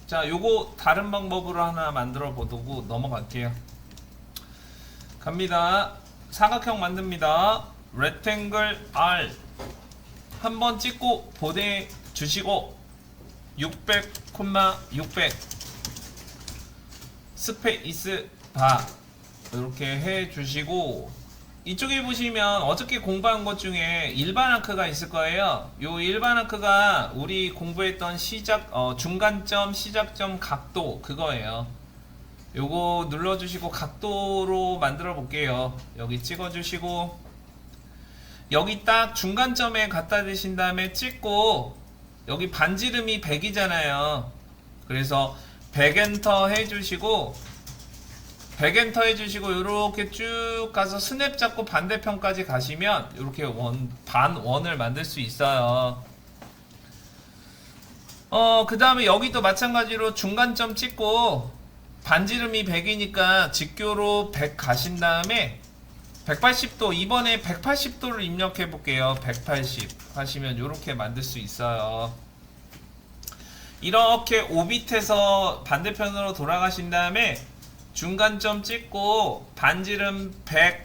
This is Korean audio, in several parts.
자, 요거 다른 방법으로 하나 만들어 보고 넘어갈게요. 갑니다. 사각형 만듭니다. rectangle R 한번 찍고 보내주시고 600, 600 스페이스 바 이렇게 해주시고, 이쪽에 보시면 어저께 공부한 것 중에 일반 아크가 있을 거예요. 요 일반 아크가 우리 공부했던 중간점, 시작점, 각도 그거예요. 요거 눌러주시고 각도로 만들어 볼게요. 여기 찍어주시고, 여기 딱 중간점에 갖다 대신 다음에 찍고, 여기 반지름이 100이잖아요. 그래서 100엔터 해주시고, 100엔터 해주시고, 요렇게 쭉 가서 스냅 잡고 반대편까지 가시면 요렇게 반원을 만들 수 있어요. 그 다음에 여기도 마찬가지로 중간점 찍고, 반지름이 100이니까 직교로 100 가신 다음에 180도, 이번에 180도를 입력해 볼게요. 180 하시면 이렇게 만들 수 있어요. 이렇게 오빗에서 반대편으로 돌아가신 다음에 중간점 찍고 반지름 100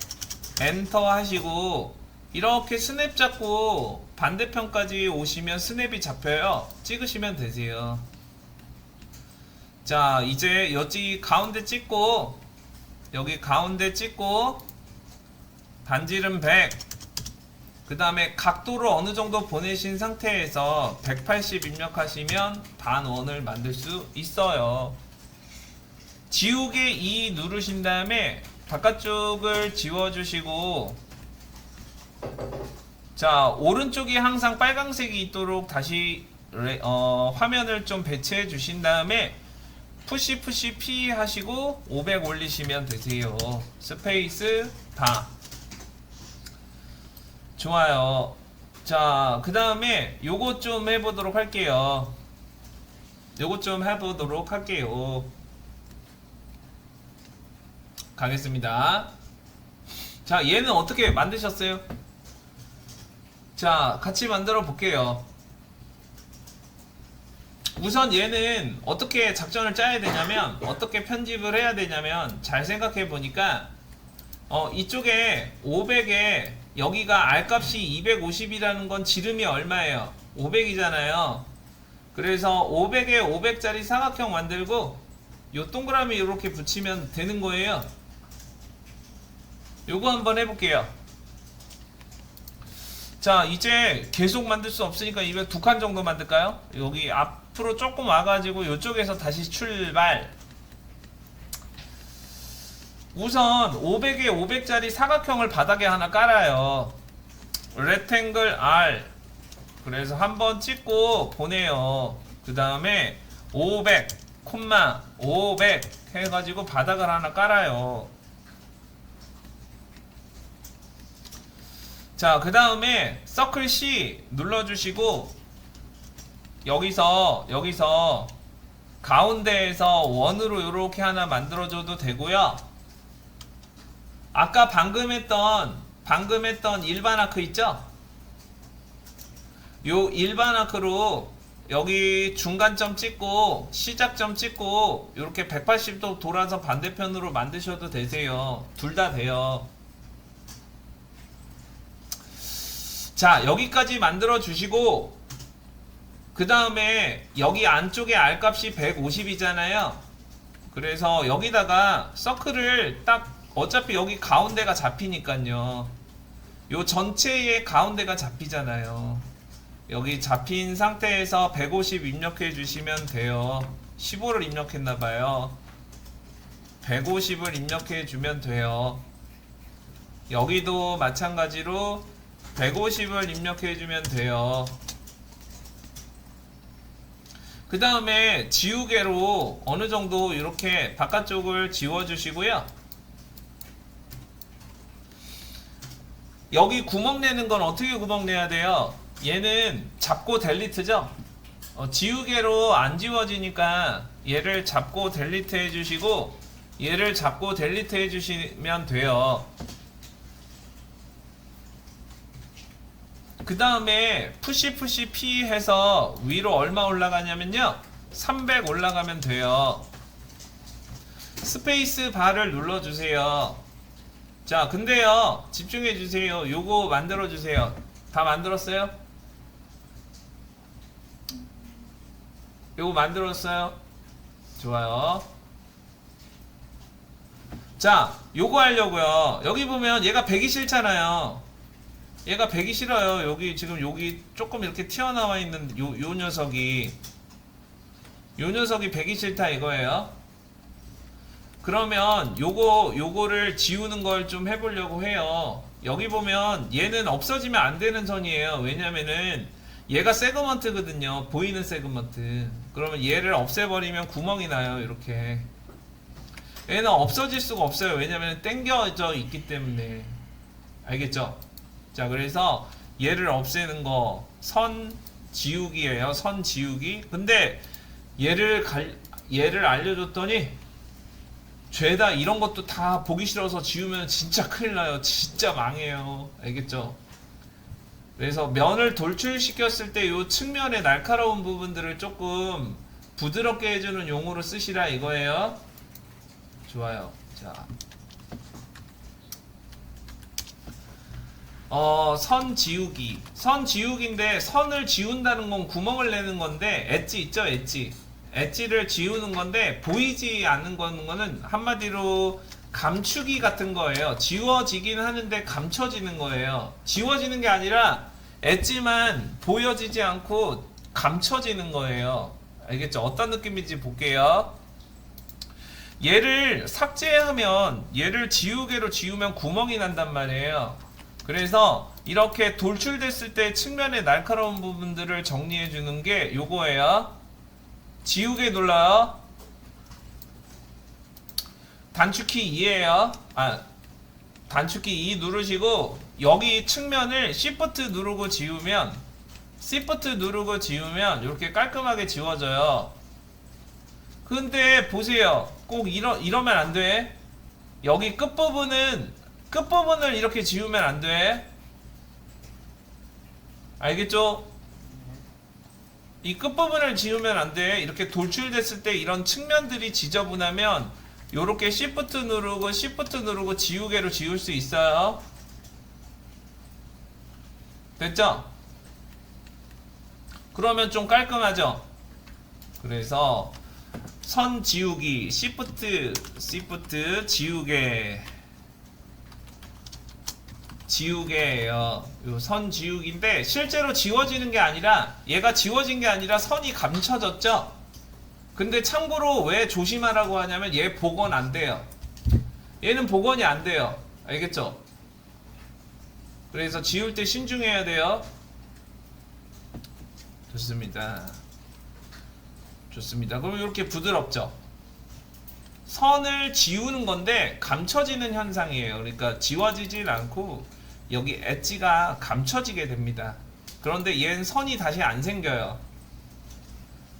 엔터 하시고, 이렇게 스냅 잡고 반대편까지 오시면 스냅이 잡혀요. 찍으시면 되세요. 자, 이제 여기 가운데 찍고, 여기 가운데 찍고 반지름 100, 그 다음에 각도를 어느 정도 보내신 상태에서 180 입력하시면 반원을 만들 수 있어요. 지우개 2 누르신 다음에 바깥쪽을 지워주시고, 자, 오른쪽이 항상 빨강색이 있도록 다시 화면을 좀 배치해 주신 다음에 푸시 P 하시고 500 올리시면 되세요. 스페이스 바. 좋아요. 자, 그 다음에 요것 좀 해보도록 할게요. 가겠습니다. 자, 얘는 어떻게 만드셨어요? 자, 같이 만들어 볼게요. 우선 얘는 어떻게 작전을 짜야 되냐면, 어떻게 편집을 해야 되냐면, 잘 생각해 보니까 이쪽에 500에 여기가 R값이 250이라는 건 지름이 얼마예요? 500이잖아요. 그래서 500에 500짜리 사각형 만들고 요 동그라미 이렇게 붙이면 되는 거예요. 요거 한번 해볼게요. 자, 이제 계속 만들 수 없으니까 202칸 정도 만들까요? 여기 앞으로 조금 와가지고 이쪽에서 다시 출발. 우선 500에 500짜리 사각형을 바닥에 하나 깔아요. rectangle R. 그래서 한번 찍고 보내요. 그 다음에 500, 500 해가지고 바닥을 하나 깔아요. 자, 그 다음에 서클 C 눌러주시고, 여기서 가운데에서 원으로 이렇게 하나 만들어줘도 되고요. 아까 방금 했던 일반 아크 있죠? 요 일반 아크로 여기 중간점 찍고 시작점 찍고 이렇게 180도 돌아서 반대편으로 만드셔도 되세요. 둘 다 돼요. 자, 여기까지 만들어 주시고, 그 다음에 여기 안쪽에 R값이 150이잖아요. 그래서 여기다가 서클을 딱, 어차피 여기 가운데가 잡히니까요. 요 전체의 가운데가 잡히잖아요. 여기 잡힌 상태에서 150 입력해 주시면 돼요. 15를 입력했나봐요. 150을 입력해 주면 돼요. 여기도 마찬가지로 150을 입력해 주면 돼요. 그 다음에 지우개로 어느 정도 이렇게 바깥쪽을 지워 주시고요. 여기 구멍 내는 건 어떻게 구멍 내야 돼요? 얘는 잡고 델리트죠? 지우개로 안 지워지니까 얘를 잡고 델리트 해주시고, 얘를 잡고 델리트 해주시면 돼요. 그 다음에 푸시 P 해서 위로 얼마 올라가냐면요, 300 올라가면 돼요. 스페이스 바를 눌러주세요. 자, 근데요, 집중해주세요. 요거 만들어주세요. 다 만들었어요? 요거 만들었어요? 좋아요. 자, 요거 하려고요. 여기 보면 얘가 100이 싫잖아요. 얘가 100이 싫어요. 여기 지금 여기 조금 이렇게 튀어나와 있는 요 녀석이 100이 싫다 이거예요. 그러면 요거를 지우는 걸 좀 해보려고 해요. 여기 보면 얘는 없어지면 안 되는 선이에요. 왜냐면은 얘가 세그먼트거든요. 보이는 세그먼트. 그러면 얘를 없애버리면 구멍이 나요. 이렇게. 얘는 없어질 수가 없어요. 왜냐면 당겨져 있기 때문에. 알겠죠? 자, 그래서 얘를 없애는 거 선 지우기예요. 선 지우기. 근데 얘를 알려줬더니 죄다 이런 것도 다 보기 싫어서 지우면 진짜 큰일 나요. 진짜 망해요. 알겠죠? 그래서 면을 돌출시켰을 때 이 측면의 날카로운 부분들을 조금 부드럽게 해주는 용어로 쓰시라 이거예요. 좋아요. 자, 선 지우기. 선 지우기인데 선을 지운다는 건 구멍을 내는 건데 엣지 있죠? 엣지를 지우는 건데 보이지 않는 거는 한마디로 감추기 같은 거예요. 지워지긴 하는데 감춰지는 거예요. 지워지는 게 아니라 엣지만 보여지지 않고 감춰지는 거예요. 알겠죠? 어떤 느낌인지 볼게요. 얘를 삭제하면 얘를 지우개로 지우면 구멍이 난단 말이에요. 그래서 이렇게 돌출됐을 때 측면의 날카로운 부분들을 정리해 주는 게 요거예요. 지우개 눌러요. 단축키 2예요. 단축키 2 누르시고 여기 측면을 Shift 누르고 지우면 이렇게 깔끔하게 지워져요. 근데 보세요. 꼭 이러면 안 돼. 여기 끝부분을 이렇게 지우면 안 돼. 알겠죠? 이 끝부분을 지우면 안 돼. 이렇게 돌출됐을 때 이런 측면들이 지저분하면 요렇게 Shift 누르고 지우개로 지울 수 있어요. 됐죠? 그러면 좀 깔끔하죠? 그래서 선 지우기 Shift 지우개예요. 요 선 지우기인데 실제로 지워지는 게 아니라 얘가 지워진 게 아니라 선이 감춰졌죠? 근데 참고로 왜 조심하라고 하냐면 얘 복원 안 돼요. 얘는 복원이 안 돼요. 알겠죠? 그래서 지울 때 신중해야 돼요. 좋습니다. 그럼 이렇게 부드럽죠? 선을 지우는 건데 감춰지는 현상이에요. 그러니까 지워지진 않고 여기 엣지가 감춰지게 됩니다. 그런데 얘는 선이 다시 안 생겨요.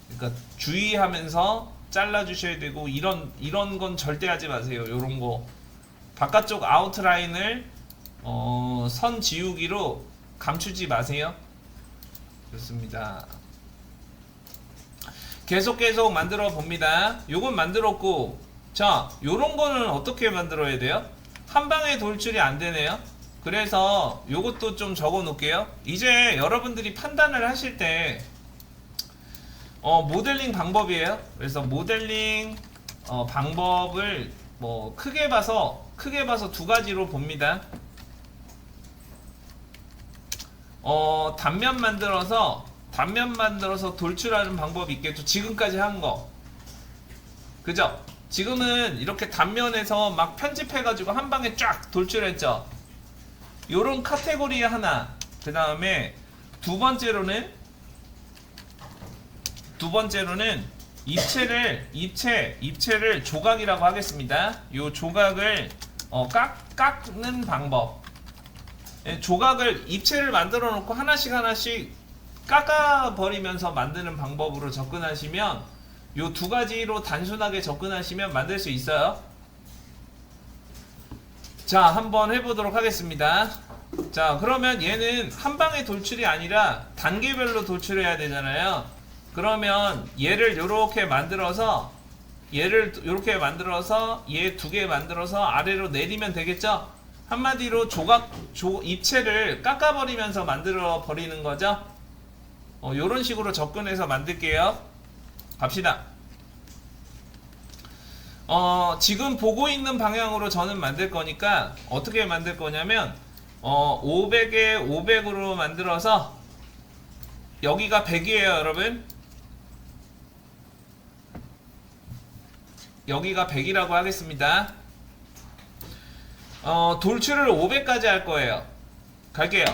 그러니까 주의하면서 잘라주셔야 되고 이런 건 절대 하지 마세요. 요런 거 바깥쪽 아웃라인을 선 지우기로 감추지 마세요. 좋습니다. 계속 만들어 봅니다. 요건 만들었고, 자, 요런 거는 어떻게 만들어야 돼요? 한 방에 돌출이 안 되네요. 그래서 요것도 좀 적어 놓을게요. 이제 여러분들이 판단을 하실 때 모델링 방법이에요. 그래서 모델링 방법을 뭐 크게 봐서 두 가지로 봅니다. 단면 만들어서 돌출하는 방법이 있겠죠. 지금까지 한 거. 그죠? 지금은 이렇게 단면에서 막 편집해가지고 한 방에 쫙 돌출했죠. 요런 카테고리 하나. 그 다음에 두 번째로는 입체를 조각이라고 하겠습니다. 요 조각을 깎는 방법. 조각을 입체를 만들어 놓고 하나씩 깎아 버리면서 만드는 방법으로 접근하시면 요 두 가지로 단순하게 접근하시면 만들 수 있어요. 자, 한번 해보도록 하겠습니다. 자, 그러면 얘는 한 방에 돌출이 아니라 단계별로 돌출해야 되잖아요. 그러면 얘를 요렇게 만들어서 얘를 요렇게 만들어서 얘 두 개 만들어서 아래로 내리면 되겠죠? 한마디로 입체를 깎아버리면서 만들어 버리는 거죠. 요런 식으로 접근해서 만들게요. 갑시다. 지금 보고 있는 방향으로 저는 만들 거니까 어떻게 만들 거냐면 500에 500으로 만들어서 여기가 100이에요, 여러분. 여기가 100이라고 하겠습니다. 돌출을 500까지 할 거예요. 갈게요.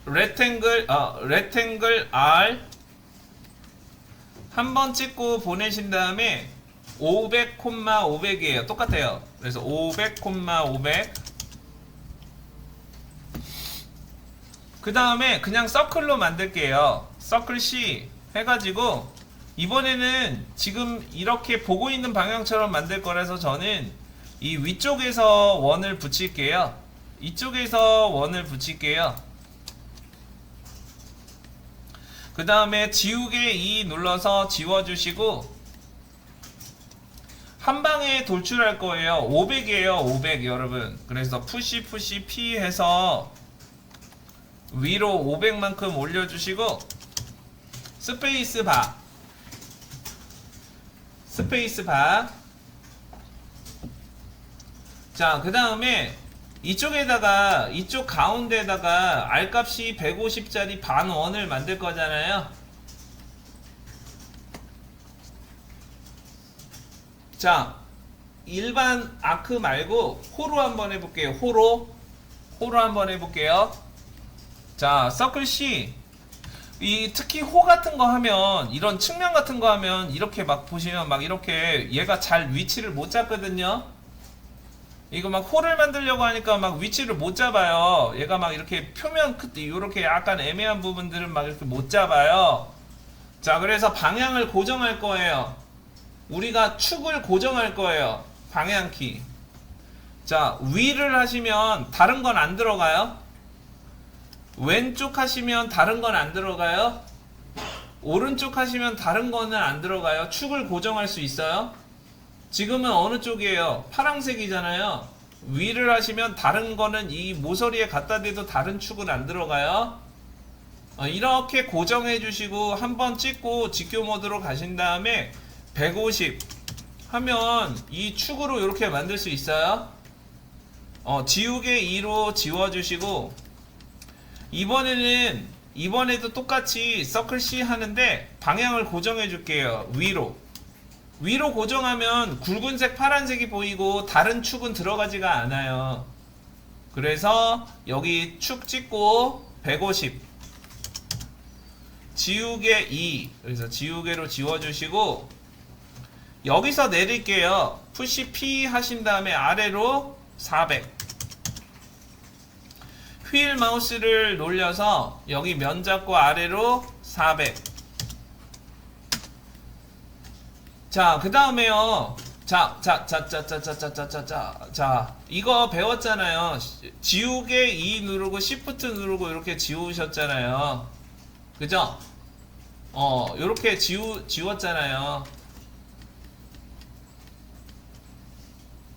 rectangle R 한 번 찍고 보내신 다음에 500, 500이에요. 똑같아요. 그래서 500, 500. 그 다음에 그냥 서클로 만들게요. 서클 C 해가지고 이번에는 지금 이렇게 보고 있는 방향처럼 만들 거라서 저는 이 위쪽에서 원을 붙일게요. 이쪽에서 원을 붙일게요. 그 다음에 지우개 2 눌러서 지워주시고 한 방에 돌출할 거예요. 500이에요. 500 여러분. 그래서 푸시 P 해서 위로 500만큼 올려주시고 스페이스 바 자, 그 다음에 이쪽에다가 이쪽 가운데에다가 R값이 150짜리 반원을 만들 거잖아요. 자, 일반 아크 말고 호로 한번 해볼게요. 호로 한번 해볼게요. 자, 서클 C 특히 호 같은 거 하면 이런 측면 같은 거 하면 이렇게 막 보시면 막 이렇게 얘가 잘 위치를 못 잡거든요. 이거 막 홀을 만들려고 하니까 막 위치를 못 잡아요. 얘가 막 이렇게 표면 끝 이렇게 약간 애매한 부분들은 막 이렇게 못 잡아요. 자, 그래서 방향을 고정할 거예요. 우리가 축을 고정할 거예요. 방향키. 자, 위를 하시면 다른 건 안 들어가요. 왼쪽 하시면 다른 건 안 들어가요. 오른쪽 하시면 다른 거는 안 들어가요. 축을 고정할 수 있어요. 지금은 어느 쪽이에요? 파란색이잖아요. 위를 하시면 다른 거는 이 모서리에 갖다 대도 다른 축은 안 들어가요. 이렇게 고정해 주시고 한번 찍고 직교 모드로 가신 다음에 150 하면 이 축으로 이렇게 만들 수 있어요. 지우개 2로 지워주시고 이번에도 똑같이 서클 C 하는데 방향을 고정해 줄게요. 위로 고정하면 굵은색 파란색이 보이고 다른 축은 들어가지가 않아요. 그래서 여기 축 찍고 150 지우개 2 그래서 지우개로 지워주시고 여기서 내릴게요. 푸시 P 하신 다음에 아래로 400 휠 마우스를 놀려서 여기 면 잡고 아래로 400 자, 그 다음에요. 자, 이거 배웠잖아요. 지우개 2 누르고 Shift 누르고 이렇게 지우셨잖아요. 그죠? 요렇게 지웠잖아요.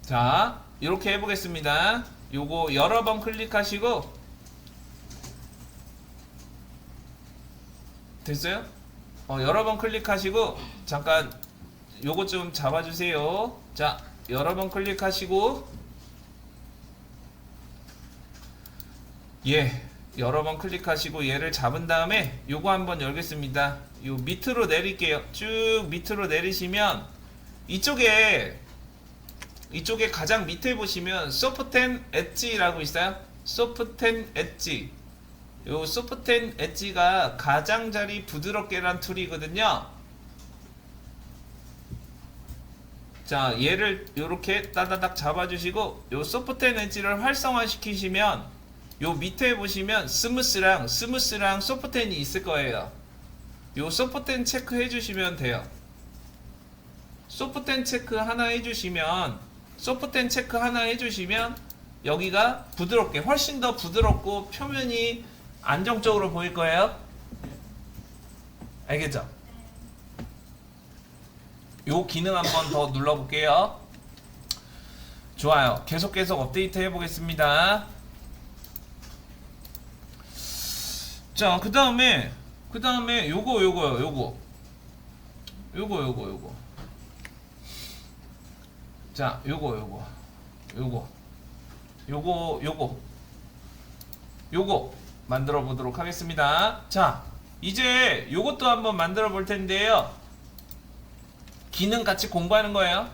자, 이렇게 해보겠습니다. 요거 여러 번 클릭하시고 됐어요? 여러 번 클릭하시고 잠깐 요거 좀 잡아주세요. 자, 여러 번 클릭하시고 여러 번 클릭하시고 얘를 잡은 다음에 요거 한번 열겠습니다. 요 밑으로 내릴게요. 쭉 밑으로 내리시면 이쪽에 가장 밑에 보시면 소프텐 엣지라고 있어요. 소프텐 엣지. 요 소프텐 엣지가 가장자리 부드럽게란 툴이거든요. 자, 얘를 요렇게 따다닥 잡아주시고 요 소프텐 엣지를 활성화 시키시면 요 밑에 보시면 스무스랑 소프텐이 있을 거예요. 요 소프텐 체크 해주시면 돼요. 소프텐 체크 하나 해주시면 여기가 부드럽게 훨씬 더 부드럽고 표면이 안정적으로 보일 거예요. 알겠죠? 요 기능 한번 더 눌러볼게요. 좋아요. 계속 업데이트 해보겠습니다. 자, 그 다음에 요거. 자, 요거 만들어 보도록 하겠습니다. 자, 이제 요것도 한번 만들어 볼 텐데요. 기능 같이 공부하는 거예요.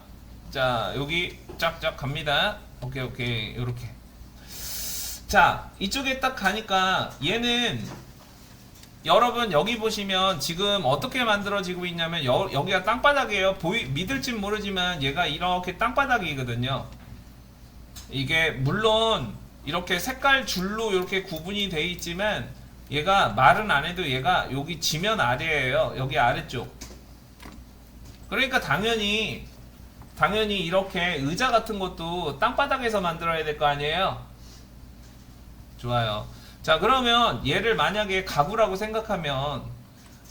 자, 여기 쫙쫙 갑니다. 오케이 요렇게. 자, 이쪽에 딱 가니까 얘는 여러분 여기 보시면 지금 어떻게 만들어지고 있냐면 여기가 땅바닥이에요. 믿을진 모르지만 얘가 이렇게 땅바닥이거든요. 이게 물론 이렇게 색깔 줄로 이렇게 구분이 돼 있지만 얘가 말은 안 해도 얘가 여기 지면 아래예요. 여기 아래쪽. 그러니까 당연히 이렇게 의자 같은 것도 땅바닥에서 만들어야 될 거 아니에요. 좋아요. 자, 그러면 얘를 만약에 가구라고 생각하면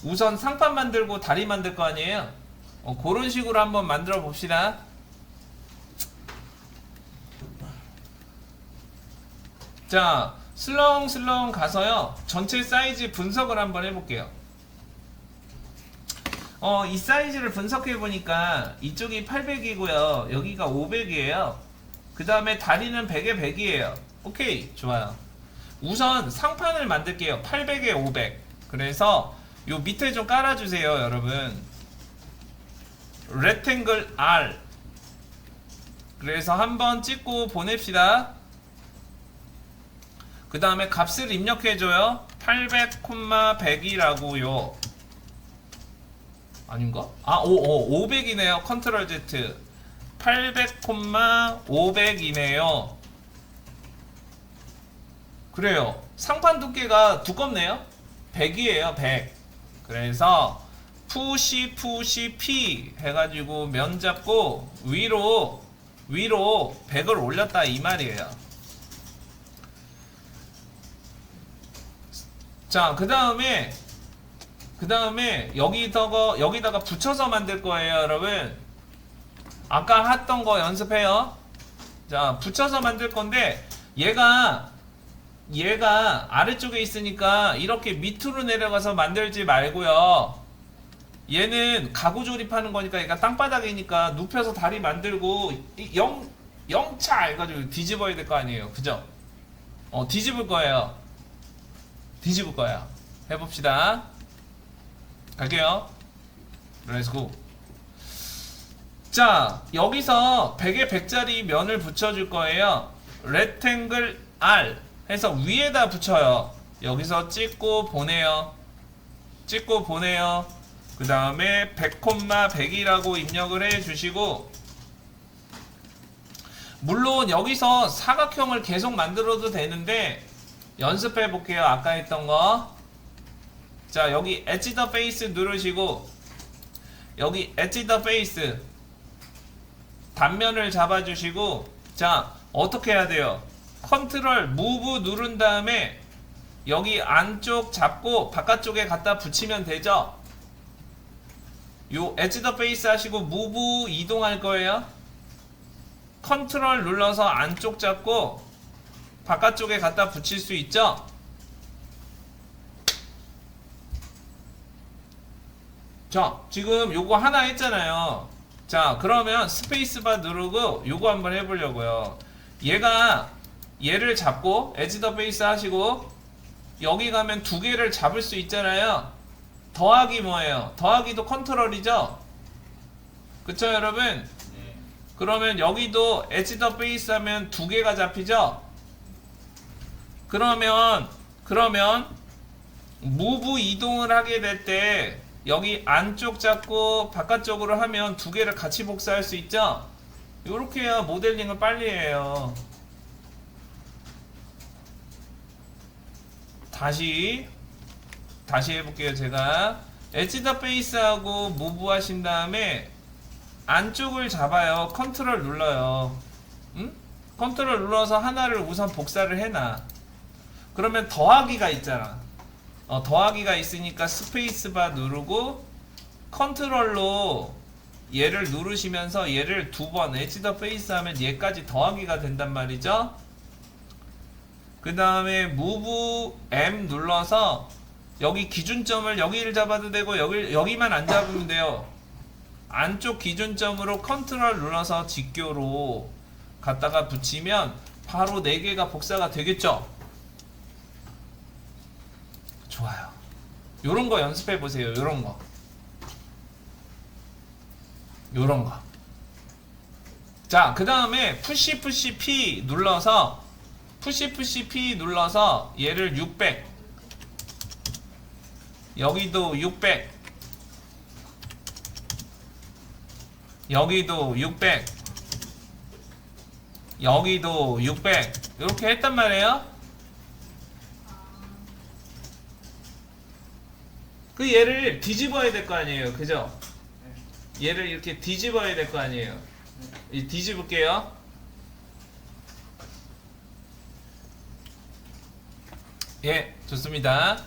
우선 상판 만들고 다리 만들 거 아니에요. 그런 식으로 한번 만들어 봅시다. 자, 슬렁슬렁 가서요, 전체 사이즈 분석을 한번 해볼게요. 이 사이즈를 분석해 보니까 이쪽이 800이고요, 여기가 500이에요. 그 다음에 다리는 100에 100이에요. 오케이, 좋아요. 우선 상판을 만들게요. 800에 500. 그래서 요 밑에 좀 깔아주세요, 여러분. rectangle R. 그래서 한번 찍고 보냅시다. 그 다음에 값을 입력해줘요. 800,100이라고요. 아닌가? 500이네요. 컨트롤 Z. 800,500이네요. 그래요. 상판 두께가 두껍네요. 100이에요. 100. 그래서 푸시 P 해가지고 면 잡고 위로 100을 올렸다 이 말이에요. 자, 그 다음에 여기다가 붙여서 만들 거예요, 여러분. 아까 했던 거 연습해요. 자, 붙여서 만들 건데 얘가 아래쪽에 있으니까 이렇게 밑으로 내려가서 만들지 말고요. 얘는 가구 조립하는 거니까 얘가 땅바닥이니까 눕혀서 다리 만들고 영차 해가지고 뒤집어야 될 거 아니에요. 그죠? 뒤집을 거예요. 해봅시다. 갈게요. Let's go. 자, 여기서 100에 100짜리 면을 붙여줄 거예요. rectangle R 해서 위에다 붙여요. 여기서 찍고 보내요. 그 다음에 100,100이라고 입력을 해주시고, 물론 여기서 사각형을 계속 만들어도 되는데 연습해 볼게요. 아까 했던 거. 자, 여기 엣지 더 페이스 누르시고, 여기 엣지 더 페이스 단면을 잡아주시고, 자, 어떻게 해야 돼요? 컨트롤 무브 누른 다음에 여기 안쪽 잡고 바깥쪽에 갖다 붙이면 되죠? 요 엣지 더 페이스 하시고 무브 이동할 거예요. 컨트롤 눌러서 안쪽 잡고 바깥쪽에 갖다 붙일 수 있죠? 자, 지금 요거 하나 했잖아요. 자, 그러면 스페이스바 누르고 요거 한번 해보려고요. 얘를 잡고 엣지 더 페이스 하시고 여기 가면 두 개를 잡을 수 있잖아요. 더하기 뭐예요? 더하기도 컨트롤이죠? 그쵸, 여러분? 네. 그러면 여기도 엣지 더 페이스 하면 두 개가 잡히죠? 그러면 무브 이동을 하게 될 때 여기 안쪽 잡고 바깥쪽으로 하면 두 개를 같이 복사할 수 있죠? 요렇게 해야 모델링을 빨리 해요. 다시 해볼게요. 제가 엣지 더 페이스하고 무브 하신 다음에 안쪽을 잡아요. 컨트롤 눌러요. 응? 컨트롤 눌러서 하나를 우선 복사를 해놔. 그러면 더하기가 있잖아. 더하기가 있으니까 스페이스바 누르고 컨트롤로 얘를 누르시면서 얘를 두 번 엣지 더 페이스 하면 얘까지 더하기가 된단 말이죠. 그 다음에 move M 눌러서 여기 기준점을 여기를 잡아도 되고 여기만 안 잡으면 돼요. 안쪽 기준점으로 컨트롤 눌러서 직교로 갖다가 붙이면 바로 4개가 복사가 되겠죠. 좋아요. 요런 거 연습해 보세요. 요런 거. 자, 그 다음에 푸시 P 눌러서 P 눌러서 얘를 600 여기도 600 여기도 600 여기도 600 이렇게 했단 말이에요. 그 얘를 뒤집어야 될 거 아니에요. 그죠? 얘를 이렇게 뒤집어야 될 거 아니에요. 뒤집을게요. 예, 좋습니다.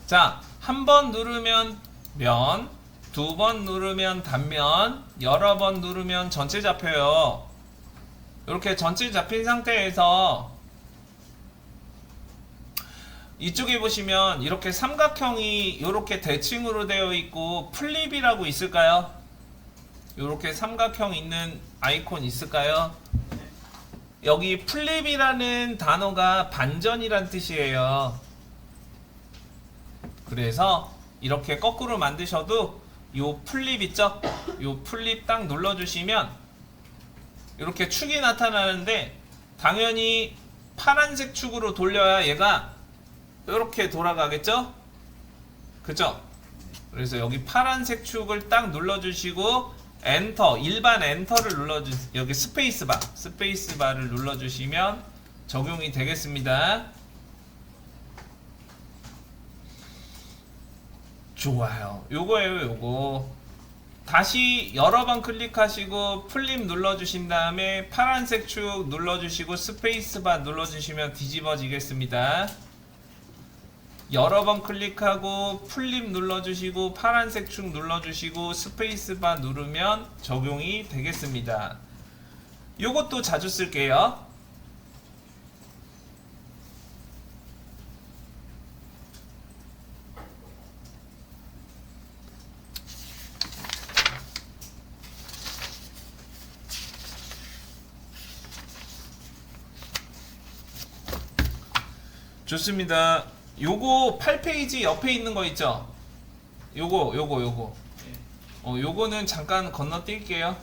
자, 한 번 누르면 면, 두 번 누르면 단면, 여러 번 누르면 전체 잡혀요. 이렇게 전체 잡힌 상태에서 이쪽에 보시면 이렇게 삼각형이 이렇게 대칭으로 되어 있고 플립이라고 있을까요? 이렇게 삼각형 있는 아이콘 있을까요? 여기 플립이라는 단어가 반전이란 뜻이에요. 그래서 이렇게 거꾸로 만드셔도 요 플립 있죠? 요 플립 딱 눌러주시면 이렇게 축이 나타나는데 당연히 파란색 축으로 돌려야 얘가 이렇게 돌아가겠죠? 그죠? 그래서 여기 파란색 축을 딱 눌러주시고 엔터, 일반 엔터를 눌러주세요. 여기 스페이스바를 눌러주시면 적용이 되겠습니다. 좋아요. 요거예요, 요거. 다시 여러 번 클릭하시고 플립 눌러주신 다음에 파란색 축 눌러주시고 스페이스바 눌러주시면 뒤집어지겠습니다. 여러 번 클릭하고 플립 눌러주시고 파란색 축 눌러주시고 스페이스바 누르면 적용이 되겠습니다. 요것도 자주 쓸게요. 좋습니다. 요거 8페이지 옆에 있는 거 있죠? 요거 요거는 잠깐 건너뛸게요.